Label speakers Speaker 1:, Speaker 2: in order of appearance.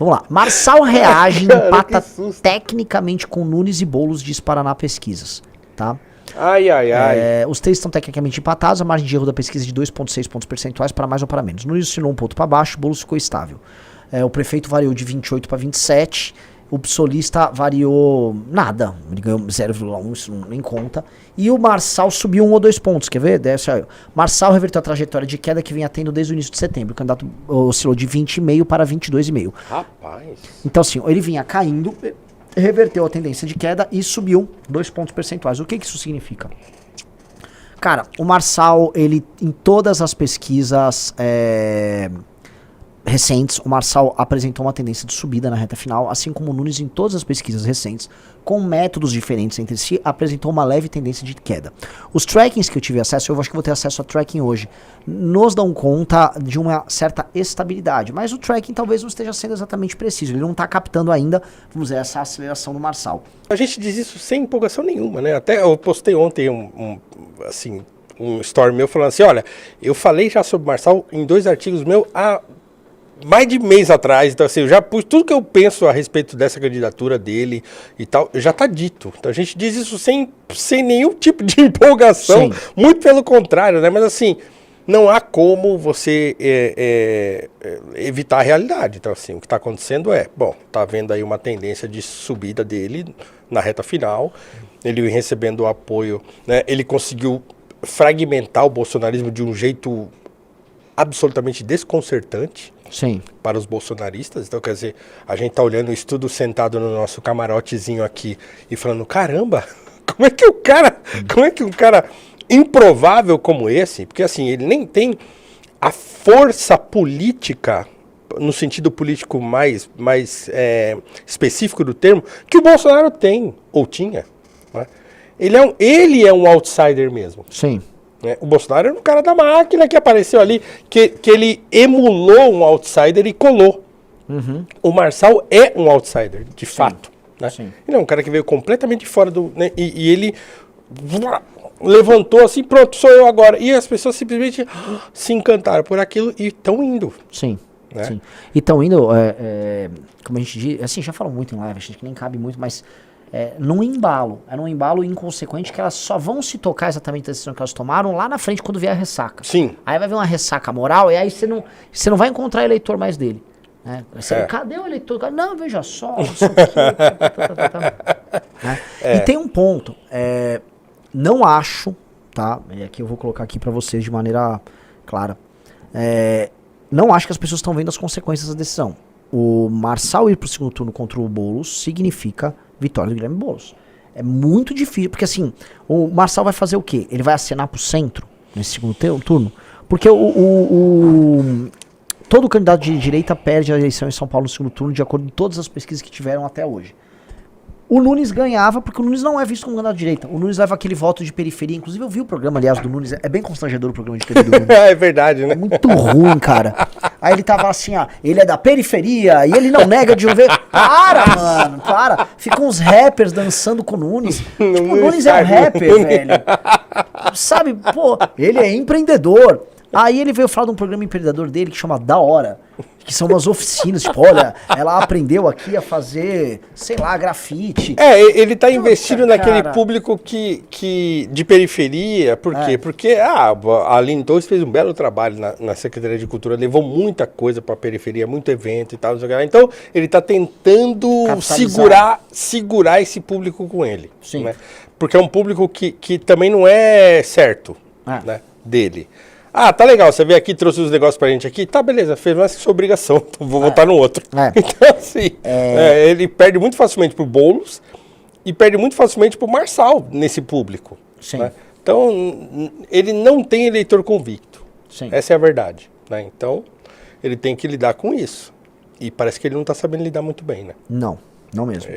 Speaker 1: Vamos lá. Marçal reage e empata tecnicamente com Nunes e Boulos, diz Paraná Pesquisas. Tá?
Speaker 2: Ai.
Speaker 1: Os três estão tecnicamente empatados. A margem de erro da pesquisa é de 2,6 pontos percentuais para mais ou para menos. Nunes oscilou um ponto para baixo, Boulos ficou estável. O prefeito variou de 28 para 27. O psolista variou nada. Ele ganhou 0,1, isso nem conta. E o Marçal subiu 1 ou 2 pontos. Quer ver? Marçal reverteu a trajetória de queda que vinha tendo desde o início de setembro. O candidato oscilou de 20,5 para 22,5.
Speaker 2: Rapaz.
Speaker 1: Então, assim, ele vinha caindo, reverteu a tendência de queda e subiu 2 pontos percentuais. O que isso significa? Cara, o Marçal, ele, em todas as pesquisas recentes, o Marçal apresentou uma tendência de subida na reta final, assim como o Nunes, em todas as pesquisas recentes, com métodos diferentes entre si, apresentou uma leve tendência de queda. Os trackings que eu tive acesso, eu acho que vou ter acesso a tracking hoje, nos dão conta de uma certa estabilidade, mas o tracking talvez não esteja sendo exatamente preciso, ele não está captando ainda, vamos dizer, essa aceleração do Marçal.
Speaker 2: A gente diz isso sem empolgação nenhuma, né? Até eu postei ontem um story meu falando assim, olha, eu falei já sobre o Marçal em 2 artigos meus há mais de mês atrás, então assim, eu já pus tudo que eu penso a respeito dessa candidatura dele e tal, já está dito. Então a gente diz isso sem nenhum tipo de empolgação, sim, muito pelo contrário, né? Mas assim, não há como você evitar a realidade. Então assim, o que está acontecendo tá vendo aí uma tendência de subida dele na reta final, ele recebendo o apoio, né? Ele conseguiu fragmentar o bolsonarismo de um jeito absolutamente desconcertante.
Speaker 1: Sim.
Speaker 2: Para os bolsonaristas. Então, quer dizer, a gente tá olhando isso tudo sentado no nosso camarotezinho aqui e falando, caramba, como é que um cara improvável como esse, porque assim, ele nem tem a força política, no sentido político mais específico do termo, que o Bolsonaro tem, ou tinha. Né? Ele é um outsider mesmo.
Speaker 1: Sim.
Speaker 2: O Bolsonaro era um cara da máquina que apareceu ali, que ele emulou um outsider e colou.
Speaker 1: Uhum.
Speaker 2: O Marçal é um outsider, de fato. Né?
Speaker 1: Sim.
Speaker 2: Ele é um cara que veio completamente fora do... Né? E ele levantou assim, pronto, sou eu agora. E as pessoas simplesmente se encantaram por aquilo e estão indo.
Speaker 1: Sim.
Speaker 2: Né?
Speaker 1: Sim. E estão indo, como a gente diz, assim, já falam muito em live, acho que nem cabe muito, mas... num embalo inconsequente que elas só vão se tocar exatamente da decisão que elas tomaram lá na frente quando vier a ressaca.
Speaker 2: Sim.
Speaker 1: Aí vai vir uma ressaca moral e aí você não vai encontrar eleitor mais dele. Né? Cadê o eleitor? Não, veja só, isso aqui, né? E tem um ponto, não acho, tá? E aqui eu vou colocar aqui pra vocês de maneira clara. Não acho que as pessoas estão vendo as consequências da decisão. O Marçal ir pro segundo turno contra o Boulos significa vitória do Guilherme Boulos. É muito difícil, porque assim, o Marçal vai fazer o quê? Ele vai acenar pro centro nesse segundo turno? Porque todo candidato de direita perde a eleição em São Paulo no segundo turno, de acordo com todas as pesquisas que tiveram até hoje. O Nunes ganhava, porque o Nunes não é visto como candidato de direita. O Nunes leva aquele voto de periferia. Inclusive, eu vi o programa, aliás, do Nunes. É bem constrangedor o programa de TV do Nunes.
Speaker 2: É verdade, né?
Speaker 1: É muito ruim, cara. Aí ele tava assim, ele é da periferia e ele não nega de ver. Para, mano, para. Ficam uns rappers dançando com o Nunes. Tipo, o Nunes é um rapper, velho. Sabe, pô, ele é empreendedor. Aí ele veio falar de um programa empreendedor dele que chama Da Hora, que são umas oficinas, tipo, olha, ela aprendeu aqui a fazer, sei lá, grafite.
Speaker 2: Ele tá investindo naquele público que de periferia, por quê? Porque a Aline Torres fez um belo trabalho na Secretaria de Cultura, levou muita coisa pra periferia, muito evento e tal, então ele tá tentando segurar esse público com ele.
Speaker 1: Sim.
Speaker 2: Né? Porque é um público que também não é certo, né, dele. Tá legal, você veio aqui, trouxe os negócios pra gente aqui, tá, beleza, fez mais que sua obrigação, então vou votar no outro. Então, assim, ele perde muito facilmente pro Boulos e perde muito facilmente pro Marçal nesse público.
Speaker 1: Sim.
Speaker 2: Né? Então, ele não tem eleitor convicto.
Speaker 1: Sim.
Speaker 2: Essa é a verdade. Né? Então, ele tem que lidar com isso. E parece que ele não tá sabendo lidar muito bem, né?
Speaker 1: Não mesmo.